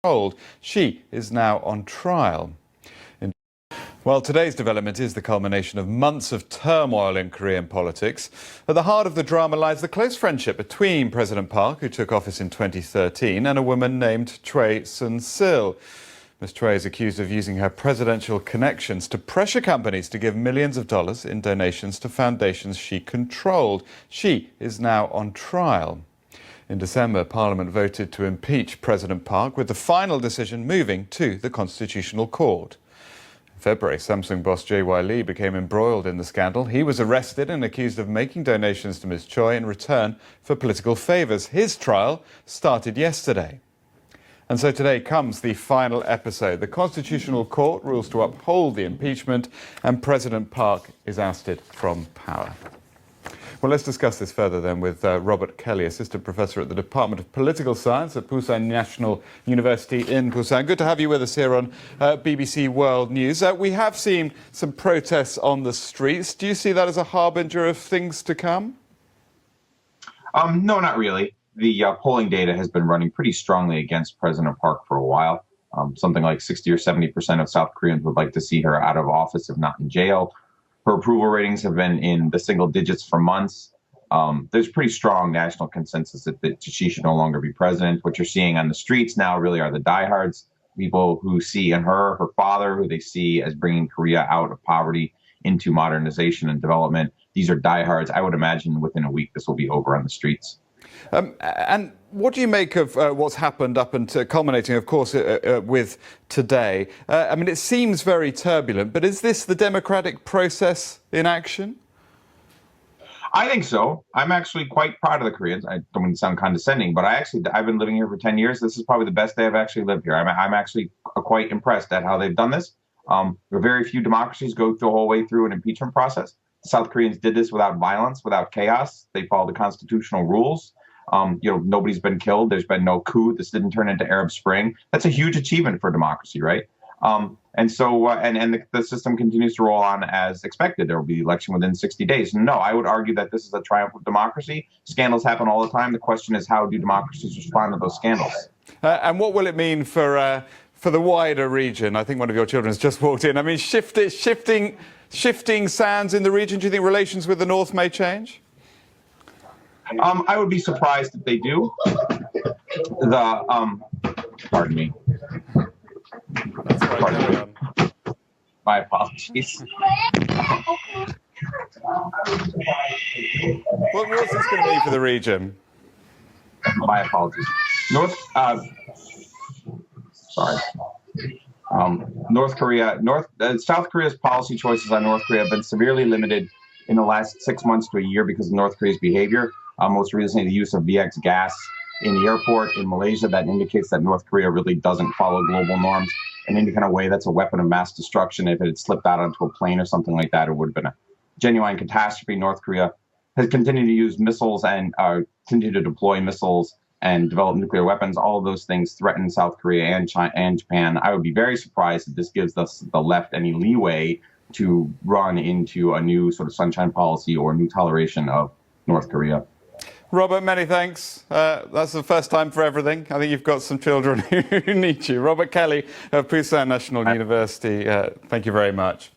controlled. She is now on trial. Well, today's development is the culmination of months of turmoil in Korean politics. At the heart of the drama lies the close friendship between President Park, who took office in 2013, and a woman named Choi Soon-sil. Ms. Choi is accused of using her presidential connections to pressure companies to give millions of dollars in donations to foundations she controlled. She is now on trial. In December, Parliament voted to impeach President Park, with the final decision moving to the Constitutional Court. In February, Samsung boss J.Y. Lee became embroiled in the scandal. He was arrested and accused of making donations to Ms. Choi in return for political favours. His trial started yesterday. And so today comes the final episode. The Constitutional Court rules to uphold the impeachment, and President Park is ousted from power. Well, let's discuss this further then with Robert Kelly, Assistant Professor at the Department of Political Science at Busan National University in Busan. Good to have you with us here on BBC World News. We have seen some protests on the streets. Do you see that as a harbinger of things to come? No, not really. The polling data has been running pretty strongly against President Park for a while. Something like 60 or 70% of South Koreans would like to see her out of office, if not in jail. Her approval ratings have been in the single digits for months. There's pretty strong national consensus that she should no longer be president. What you're seeing on the streets now really are the diehards, people who see in her father, who they see as bringing Korea out of poverty into modernization and development. These are diehards. I would imagine within a week this will be over on the streets. And what do you make of what's happened up until culminating, of course, with today? I mean, it seems very turbulent, but is this the democratic process in action? I think so. I'm actually quite proud of the Koreans. I don't mean to sound condescending, but I've been living here for 10 years. This is probably the best day I've actually lived here. I'm actually quite impressed at how they've done this. Very few democracies go the whole way through an impeachment process. The South Koreans did this without violence, without chaos. They followed the constitutional rules. Nobody's been killed. There's been no coup. This didn't turn into Arab Spring. That's a huge achievement for democracy, right? And the system continues to roll on as expected. There will be election within 60 days. No, I would argue that this is a triumph of democracy. Scandals happen all the time. The question is, how do democracies respond to those scandals? And what will it mean for the wider region? I think one of your children has just walked in. I mean, shifting sands in the region. Do you think relations with the North may change? I would be surprised if they do. Pardon me. Pardon me. My apologies. What's this going to mean for the region? My apologies. South Korea's policy choices on North Korea have been severely limited in the last 6 months to a year because of North Korea's behavior. Most recently, the use of VX gas in the airport in Malaysia. That indicates that North Korea really doesn't follow global norms in any kind of way. That's a weapon of mass destruction. If it had slipped out onto a plane or something like that, it would have been a genuine catastrophe. North Korea has continued to use missiles and continue to deploy missiles and develop nuclear weapons. All of those things threaten South Korea and China and Japan. I would be very surprised if this gives us the left any leeway to run into a new sort of sunshine policy or new toleration of North Korea. Robert, many thanks. That's the first time for everything. I think you've got some children who need you. Robert Kelly of Busan National University, thank you very much.